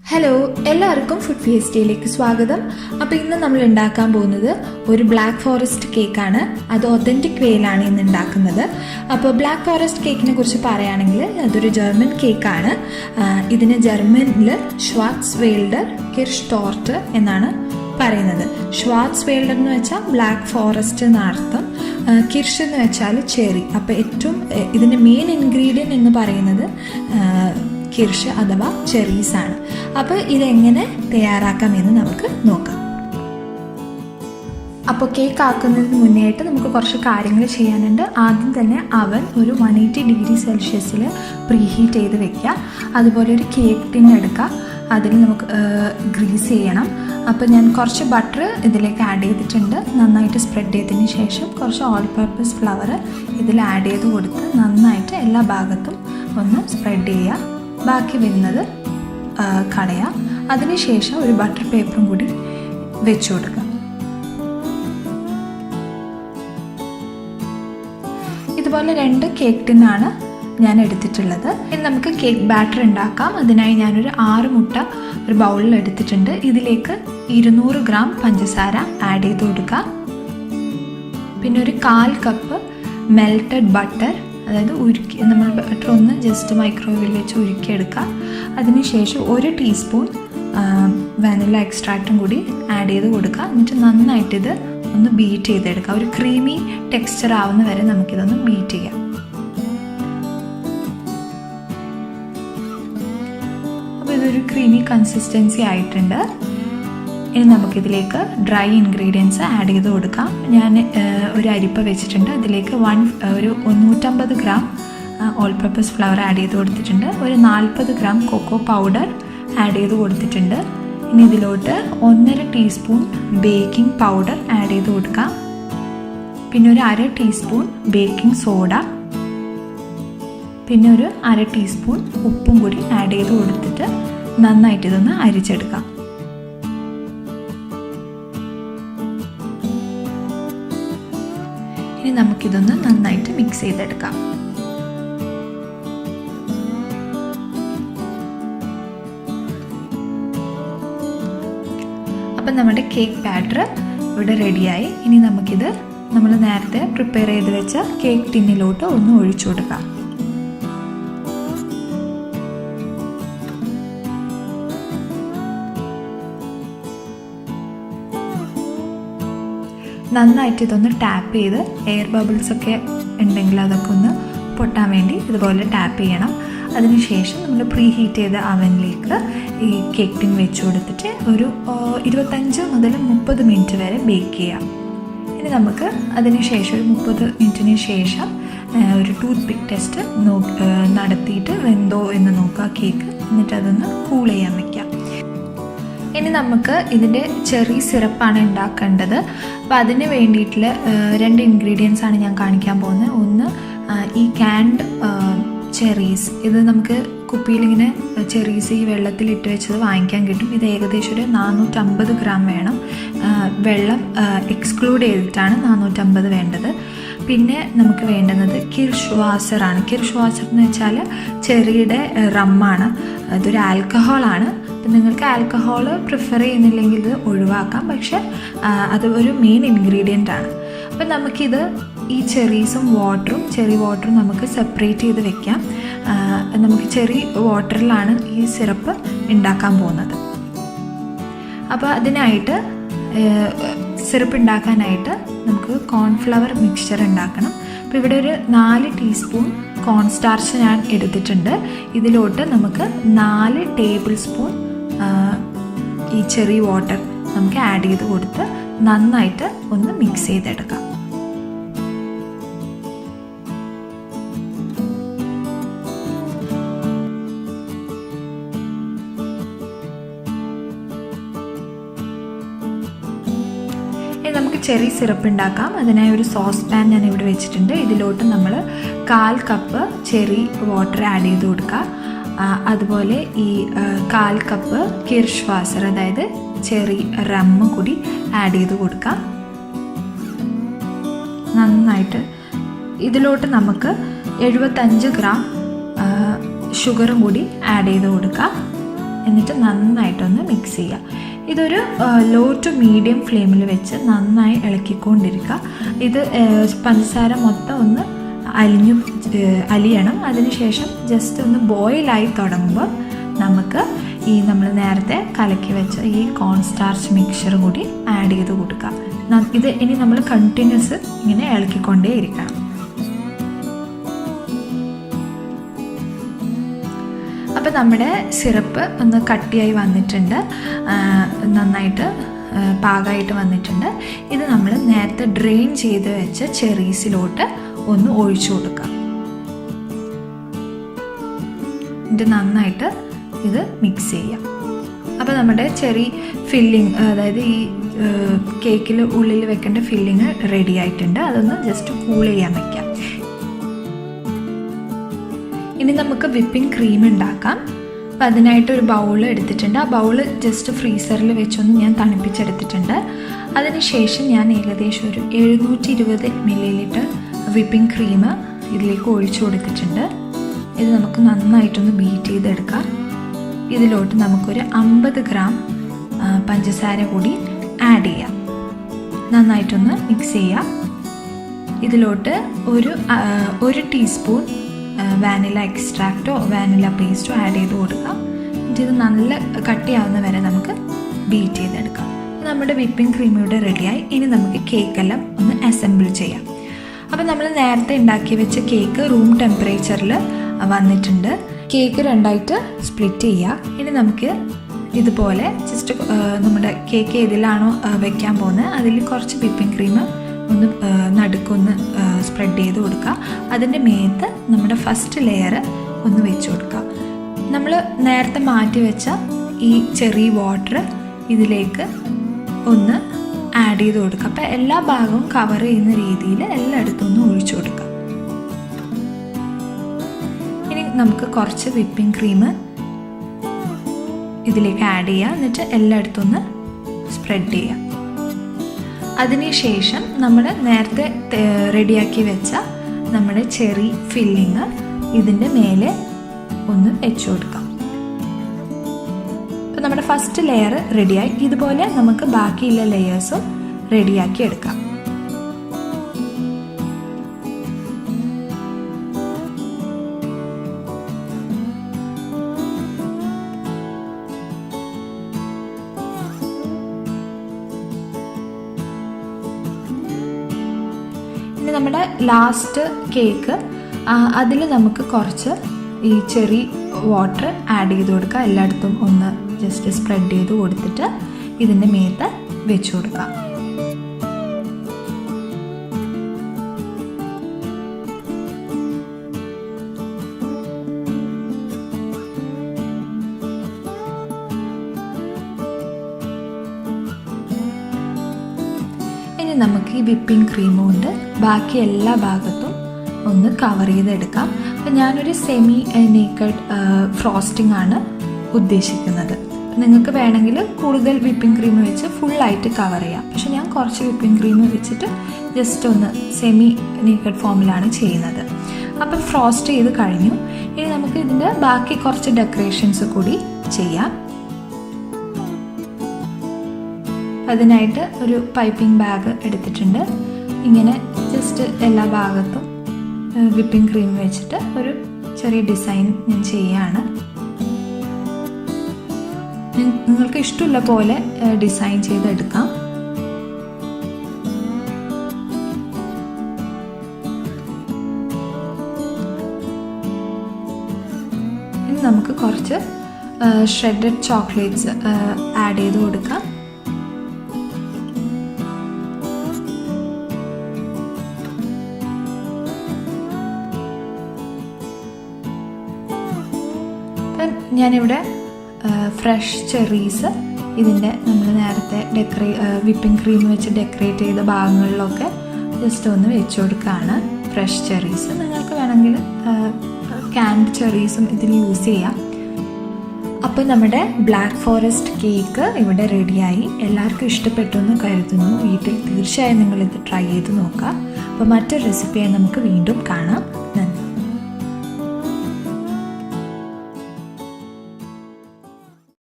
Hello, എല്ലാവർക്കും food ഫിയസ്റ്റയിലേക്ക് സ്വാഗതം. അപ്പോൾ ഇന്ന് നമ്മൾ ഉണ്ടാക്കാൻ പോകുന്നത് ഒരു ബ്ലാക്ക് ഫോറസ്റ്റ് കേക്കാണ്. അത് ഒതൻറ്റിക് വേയിലാണ് ഇന്ന് ഉണ്ടാക്കുന്നത്. അപ്പോൾ ബ്ലാക്ക് ഫോറസ്റ്റ് കേക്കിനെ കുറിച്ച് പറയുകയാണെങ്കിൽ അതൊരു ജർമ്മൻ കേക്കാണ്. ഇതിന് ജർമ്മനിൽ ഷ്വാർട്സ്വേൽഡർ കിർഷ് ടോർട്ട് എന്നാണ് പറയുന്നത്. ഷ്വാർട്സ്വേൽഡർ എന്ന് വെച്ചാൽ ബ്ലാക്ക് ഫോറസ്റ്റ് എന്നർത്ഥം, കിർഷ് എന്ന് വെച്ചാൽ ചെറി. അപ്പോൾ ഏറ്റവും ഇതിൻ്റെ മെയിൻ ഇൻഗ്രീഡിയൻറ്റ് എന്ന് പറയുന്നത് കിർഷ് അഥവാ ചെറീസ് ആണ്. അപ്പോൾ ഇതെങ്ങനെ തയ്യാറാക്കാമെന്ന് നമുക്ക് നോക്കാം. അപ്പോൾ കേക്ക് ആക്കുന്നതിന് മുന്നേ ആയിട്ട് നമുക്ക് കുറച്ച് കാര്യങ്ങൾ ചെയ്യാനുണ്ട്. ആദ്യം തന്നെ അവൻ ഒരു 180 ഡിഗ്രി സെൽഷ്യസിൽ പ്രീഹീറ്റ് ചെയ്ത് വെക്കുക. അതുപോലെ ഒരു കേക്ക് ടിൻ എടുക്കുക, അതിൽ നമുക്ക് ഗ്രീസ് ചെയ്യണം. അപ്പോൾ ഞാൻ കുറച്ച് ബട്ടർ ഇതിലേക്ക് ആഡ് ചെയ്തിട്ടുണ്ട്. നന്നായിട്ട് സ്പ്രെഡ് ചെയ്തതിന് ശേഷം കുറച്ച് ഓൾ പർപ്പസ് ഫ്ലവർ ഇതിൽ ആഡ് ചെയ്ത് കൊടുത്ത് നന്നായിട്ട് എല്ലാ ഭാഗത്തും ഒന്ന് സ്പ്രെഡ് ചെയ്യുക. ബാക്കി വരുന്നത് കളയാം. അതിനുശേഷം ഒരു ബട്ടർ പേപ്പറും കൂടി വെച്ചു കൊടുക്കുക. ഇതുപോലെ 2 കേക്ക് ടിന്നാണ് ഞാൻ എടുത്തിട്ടുള്ളത്. ഇനി നമുക്ക് കേക്ക് ബാറ്റർ ഉണ്ടാക്കാം. അതിനായി ഞാനൊരു 6 മുട്ട ഒരു ബൗളിൽ എടുത്തിട്ടുണ്ട്. ഇതിലേക്ക് 200 ഗ്രാം പഞ്ചസാര ആഡ് ചെയ്ത് കൊടുക്കുക. പിന്നെ ഒരു 1/4 കപ്പ് മെൽറ്റഡ് ബട്ടർ, അതായത് ഉരുക്കി നമ്മൾ ബട്ടർ ഒന്ന് ജസ്റ്റ് മൈക്രോവേവിൽ വെച്ച് ഉരുക്കിയെടുക്കുക. അതിനുശേഷം 1 ടീസ്പൂൺ വാനില എക്സ്ട്രാക്റ്റും കൂടി ആഡ് ചെയ്ത് കൊടുക്കുക. എന്നിട്ട് നന്നായിട്ടിത് ഒന്ന് ബീറ്റ് ചെയ്തെടുക്കുക. ഒരു ക്രീമി ടെക്സ്ചർ ആവുന്ന വരെ നമുക്കിതൊന്ന് ബീറ്റ് ചെയ്യാം. അപ്പോൾ ഇതൊരു ക്രീമി കൺസിസ്റ്റൻസി ആയിട്ടുണ്ട്. ഇനി നമുക്കിതിലേക്ക് ഡ്രൈ ഇൻഗ്രീഡിയൻസ് ആഡ് ചെയ്ത് കൊടുക്കാം. ഞാൻ ഒരു അരിപ്പ വെച്ചിട്ടുണ്ട്. അതിലേക്ക് ഒരു 150 gram all purpose flower add ചെയ്ത് കൊടുത്തിട്ടുണ്ട്. ഒരു 40 ഗ്രാം കൊക്കോ പൗഡർ ആഡ് ചെയ്ത് കൊടുത്തിട്ടുണ്ട്. ഇനി ഇതിലോട്ട് 1.5 ടീസ്പൂൺ ബേക്കിംഗ് പൗഡർ ആഡ് ചെയ്ത് കൊടുക്കാം. പിന്നെ ഒരു 1/2 ടീസ്പൂൺ ബേക്കിംഗ് സോഡ, പിന്നെ ഒരു 1/2 ടീസ്പൂൺ ഉപ്പും കൂടി ആഡ് ചെയ്ത് കൊടുത്തിട്ട് നന്നായിട്ട് ഇതൊന്ന് അരിച്ചെടുക്കാം. ഇനി നമുക്കിതൊന്ന് നന്നായിട്ട് മിക്സ് ചെയ്തെടുക്കാം. അപ്പം നമ്മുടെ കേക്ക് ബാറ്റർ ഇവിടെ റെഡിയായി. ഇനി നമുക്കിത് നമ്മൾ നേരത്തെ പ്രിപ്പയർ ചെയ്ത് വെച്ച കേക്ക് ടിന്നിലോട്ട് ഒന്ന് ഒഴിച്ചു കൊടുക്കാം. നന്നായിട്ട് ഇതൊന്ന് ടാപ്പ് ചെയ്ത് എയർ ബബിൾസ് ഒക്കെ ഉണ്ടെങ്കിൽ അതൊക്കെ ഒന്ന് പൊട്ടാൻ വേണ്ടി ഇതുപോലെ ടാപ്പ് ചെയ്യണം. അതിനുശേഷം നമ്മൾ പ്രീ ഹീറ്റ് ചെയ്ത അവനിലേക്ക് ഈ കേക്ക് ടിൻ വെച്ച് കൊടുത്തിട്ട് ഒരു 25 മുതൽ 30 മിനിറ്റ് വരെ ബേക്ക് ചെയ്യാം. ഇനി നമുക്ക് അതിനുശേഷം ഒരു 30 മിനിറ്റിന് ശേഷം ഒരു ടൂത്ത് പിക്ക് ടെസ്റ്റ് നടത്തിയിട്ട് വെന്തോ എന്ന് നോക്കുക കേക്ക്. എന്നിട്ട് അതൊന്ന് കൂൾ ചെയ്യാൻ വയ്ക്കാം. ഇനി നമുക്ക് ഇതിൻ്റെ ചെറി സിറപ്പാണ് ഉണ്ടാക്കേണ്ടത്. അപ്പോൾ അതിന് വേണ്ടിയിട്ടുള്ള 2 ഇൻഗ്രീഡിയൻസ് ആണ് ഞാൻ കാണിക്കാൻ പോകുന്നത്. ഒന്ന് ഈ ക്യാൻഡ് ചെറീസ്. ഇത് നമുക്ക് കുപ്പിയിലിങ്ങനെ ചെറീസ് ഈ വെള്ളത്തിലിട്ട് വെച്ചത് വാങ്ങിക്കാൻ കിട്ടും. ഇത് ഏകദേശം ഒരു 450 ഗ്രാം വേണം. വെള്ളം എക്സ്ക്ലൂഡ് ചെയ്തിട്ടാണ് 450 വേണ്ടത്. പിന്നെ നമുക്ക് വേണ്ടുന്നത് കിർഷ് വാസറാണ്. കിർഷ് വാസർ എന്ന് വെച്ചാൽ ചെറിയുടെ റമ്മാണ്. ഇതൊരു ആൽക്കഹോളാണ്. അപ്പം നിങ്ങൾക്ക് ആൽക്കഹോൾ പ്രിഫർ ചെയ്യുന്നില്ലെങ്കിൽ ഇത് ഒഴിവാക്കാം. പക്ഷെ അത് ഒരു മെയിൻ ഇൻഗ്രീഡിയൻ്റ് ആണ്. അപ്പം നമുക്കിത് ഈ ചെറീസും ചെറി വാട്ടറും നമുക്ക് സെപ്പറേറ്റ് ചെയ്ത് വെക്കാം. നമുക്ക് ചെറി വാട്ടറിലാണ് ഈ സിറപ്പ് ഉണ്ടാക്കാൻ പോകുന്നത്. അപ്പോൾ അതിനായിട്ട് സിറപ്പ് ഉണ്ടാക്കാനായിട്ട് നമുക്ക് കോൺഫ്ലവർ മിക്സ്ചർ ഉണ്ടാക്കണം. അപ്പോൾ ഇവിടെ ഒരു 4 ടീസ്പൂൺ കോൺസ്റ്റാർച്ച് ഞാൻ എടുത്തിട്ടുണ്ട്. ഇതിലോട്ട് നമുക്ക് 4 ടേബിൾ സ്പൂൺ ഈ ചെറി വാട്ടർ നമുക്ക് ആഡ് ചെയ്ത് കൊടുത്ത് നന്നായിട്ട് ഒന്ന് മിക്സ് ചെയ്തെടുക്കാം. നമുക്ക് ചെറി സിറപ്പ് ഉണ്ടാക്കാം. അതിനായി ഒരു സോസ് പാൻ ഞാൻ ഇവിടെ വെച്ചിട്ടുണ്ട്. ഇതിലോട്ട് നമ്മൾ 1/4 കപ്പ് ചെറി വാട്ടർ ആഡ് ചെയ്ത് കൊടുക്കുക. അതുപോലെ ഈ 1/4 കപ്പ് കിർഷ് വാസർ, അതായത് ചെറി റമ്മ് കൂടി ആഡ് ചെയ്ത് കൊടുക്കുക. നന്നായിട്ട് ഇതിലോട്ട് നമുക്ക് 75 ഗ്രാം ഷുഗറും കൂടി ആഡ് ചെയ്ത് കൊടുക്കുക. എന്നിട്ട് നന്നായിട്ടൊന്ന് മിക്സ് ചെയ്യുക. ഇതൊരു ലോ ടു മീഡിയം ഫ്ലെയിമിൽ വെച്ച് നന്നായി ഇളക്കിക്കൊണ്ടിരിക്കുക. ഇത് പഞ്ചസാര മൊത്തം ഒന്ന് അലിയണം. അതിനുശേഷം ജസ്റ്റ് ഒന്ന് ബോയിലായി തുടങ്ങുമ്പോൾ നമുക്ക് ഈ നമ്മൾ നേരത്തെ കലക്കി വെച്ച ഈ കോൺസ്റ്റാർച്ച് മിക്സ്ചർ കൂടി ആഡ് ചെയ്ത് കൊടുക്കുക. ഇത് ഇനി നമ്മൾ കണ്ടിന്യൂസ് ഇങ്ങനെ ഇളക്കിക്കൊണ്ടേ ഇരിക്കണം. അപ്പോൾ നമ്മുടെ സിറപ്പ് ഒന്ന് കട്ടിയായി വന്നിട്ടുണ്ട്, നന്നായിട്ട് പാകമായിട്ട് വന്നിട്ടുണ്ട്. ഇത് നമ്മൾ നേരത്തെ ഡ്രെയിൻ ചെയ്ത് വെച്ച ചെറീസിലോട്ട് ഒന്ന് ഒഴിച്ചു കൊടുക്കാം. ഇത് നന്നായിട്ട് ഇത് മിക്സ് ചെയ്യാം. അപ്പോൾ നമ്മുടെ ചെറി ഫില്ലിങ്, അതായത് ഈ കേക്കിൽ ഉള്ളിൽ വെക്കേണ്ട ഫില്ലിങ് റെഡി ആയിട്ടുണ്ട്. അതൊന്ന് ജസ്റ്റ് കൂൾ ചെയ്യാൻ വയ്ക്കാം. ഇനി നമുക്ക് വിപ്പിംഗ് ക്രീം ഉണ്ടാക്കാം. അപ്പം അതിനായിട്ട് ഒരു ബൗൾ എടുത്തിട്ടുണ്ട്. ആ ബൗള് ജസ്റ്റ് ഫ്രീസറിൽ വെച്ചൊന്ന് ഞാൻ തണുപ്പിച്ചെടുത്തിട്ടുണ്ട്. അതിനുശേഷം ഞാൻ ഏകദേശം ഒരു 720 ml വിപ്പിംഗ് ക്രീം ഇതിലേക്ക് ഒഴിച്ചു കൊടുത്തിട്ടുണ്ട്. ഇത് നമുക്ക് നന്നായിട്ടൊന്ന് ബീറ്റ് ചെയ്തെടുക്കാം. ഇതിലോട്ട് നമുക്കൊരു 50 ഗ്രാം പഞ്ചസാര കൂടി ആഡ് ചെയ്യാം. നന്നായിട്ടൊന്ന് മിക്സ് ചെയ്യാം. ഇതിലോട്ട് ഒരു ടീസ്പൂൺ വാനില എക്സ്ട്രാക്റ്റോ വാനില പേസ്റ്റോ ആഡ് ചെയ്ത് കൊടുക്കാം. എന്നിട്ട് ഇത് നല്ല കട്ടിയാവുന്ന വരെ നമുക്ക് ബീറ്റ് ചെയ്തെടുക്കാം. നമ്മുടെ വിപ്പിംഗ് ക്രീം ഇവിടെ റെഡിയായി. ഇനി നമുക്ക് കേക്കെല്ലാം ഒന്ന് അസംബിൾ ചെയ്യാം. അപ്പോൾ നമ്മൾ നേരത്തെ ഉണ്ടാക്കി വെച്ച കേക്ക് റൂം ടെമ്പറേച്ചറിൽ വന്നിട്ടുണ്ട്. കേക്ക് രണ്ടായിട്ട് സ്പ്ലിറ്റ് ചെയ്യുക. ഇനി നമുക്ക് ഇതുപോലെ ജസ്റ്റ് നമ്മുടെ കേക്ക് ഏതിലാണോ വെക്കാൻ പോകുന്നത് അതിൽ കുറച്ച് വിപ്പിംഗ് ക്രീം ഒന്ന് നടുക്കൊന്ന് സ്പ്രെഡ് ചെയ്ത് കൊടുക്കുക. അതിൻ്റെ മേത്ത് നമ്മുടെ ഫസ്റ്റ് ലെയർ ഒന്ന് വെച്ച് കൊടുക്കുക. നമ്മൾ നേരത്തെ മാറ്റി വെച്ച ഈ ചെറി വാട്ടർ ഇതിലേക്ക് ഒന്ന് ആഡ് ചെയ്ത് കൊടുക്കുക. അപ്പോൾ എല്ലാ ഭാഗവും കവർ ചെയ്യുന്ന രീതിയിൽ എല്ലായിടത്തും ഒന്ന് ഒഴിച്ചു കൊടുക്കുക. ഇനി നമുക്ക് കുറച്ച് വിപ്പിംഗ് ക്രീം ഇതിലേക്ക് ആഡ് ചെയ്യുക. എന്നിട്ട് എല്ലായിടത്തും ഒന്ന് സ്പ്രെഡ് ചെയ്യുക. അതിനുശേഷം നമ്മൾ നേരത്തെ റെഡിയാക്കി വെച്ച നമ്മുടെ ചെറി ഫില്ലിങ് ഇതിൻ്റെ മേലെ ഒന്ന് വെച്ച് കൊടുക്കാം. അപ്പോൾ നമ്മുടെ ഫസ്റ്റ് ലെയർ റെഡിയായി. ഇതുപോലെ നമുക്ക് ബാക്കിയുള്ള ലെയേഴ്സും റെഡിയാക്കി എടുക്കാം. ഇനി നമ്മുടെ ലാസ്റ്റ് കേക്ക്, അതിൽ നമുക്ക് കുറച്ച് ഈ ചെറി വാട്ടർ ആഡ് ചെയ്ത് കൊടുക്കുക. എല്ലായിടത്തും ഒന്ന് ജസ്റ്റ് സ്പ്രെഡ് ചെയ്ത് കൊടുത്തിട്ട് ഇതിൻ്റെ മേത്ത് വെച്ച് കൊടുക്കാം. ഇനി നമുക്ക് ഈ വിപ്പിംഗ് ക്രീം കൊണ്ട് ബാക്കി എല്ലാ ഭാഗത്തും ഒന്ന് കവർ ചെയ്തെടുക്കാം. അപ്പം ഞാനൊരു സെമി നേക്കഡ് ഫ്രോസ്റ്റിംഗ് ആണ് ഉദ്ദേശിക്കുന്നത്. നിങ്ങൾക്ക് വേണമെങ്കിൽ കൂടുതൽ വിപ്പിംഗ് ക്രീം വെച്ച് ഫുള്ളായിട്ട് കവർ ചെയ്യാം. പക്ഷെ ഞാൻ കുറച്ച് വിപ്പിംഗ് ക്രീം വെച്ചിട്ട് ജസ്റ്റ് ഒന്ന് സെമി നേക്കഡ് ഫോമിലാണ് ചെയ്യുന്നത്. അപ്പം ഫ്രോസ്റ്റ് ചെയ്ത് കഴിഞ്ഞു. ഇനി നമുക്ക് ഇതിൻ്റെ ബാക്കി കുറച്ച് ഡെക്കറേഷൻസ് കൂടി ചെയ്യാം. അതിനായിട്ട് ഒരു പൈപ്പിംഗ് ബാഗ് എടുത്തിട്ടുണ്ട്. ഇങ്ങനെ ജസ്റ്റ് എല്ലാ ഭാഗത്തും വിപ്പിംഗ് ക്രീം വെച്ചിട്ട് ഒരു ചെറിയ ഡിസൈൻ ഞാൻ ചെയ്യുകയാണ്. നിങ്ങൾക്ക് ഇഷ്ടമുള്ള പോലെ ഡിസൈൻ ചെയ്തെടുക്കാം. ഇനി നമുക്ക് കുറച്ച് ഷ്രെഡഡ് ചോക്ലേറ്റ്സ് ആഡ് ചെയ്ത് കൊടുക്കാം. ഞാനിവിടെ ഫ്രഷ് ചെറീസ് ഇതിൻ്റെ നമ്മൾ നേരത്തെ വിപ്പിംഗ് ക്രീം വെച്ച് ഡെക്കറേറ്റ് ചെയ്ത ഭാഗങ്ങളിലൊക്കെ ജസ്റ്റ് ഒന്ന് വെച്ച് കൊടുക്കുകയാണ്. ഫ്രഷ് ചെറീസ് നിങ്ങൾക്ക് വേണമെങ്കിൽ ക്യാൻഡ് ചെറീസും ഇതിൽ യൂസ് ചെയ്യാം. അപ്പോൾ നമ്മുടെ ബ്ലാക്ക് ഫോറസ്റ്റ് കേക്ക് ഇവിടെ റെഡിയായി. എല്ലാവർക്കും ഇഷ്ടപ്പെട്ടു എന്ന് കരുതുന്നു. വീട്ടിൽ തീർച്ചയായും നിങ്ങളിത് ട്രൈ ചെയ്ത് നോക്കുക. അപ്പോൾ മറ്റൊരു റെസിപ്പിയായി നമുക്ക് വീണ്ടും കാണാം.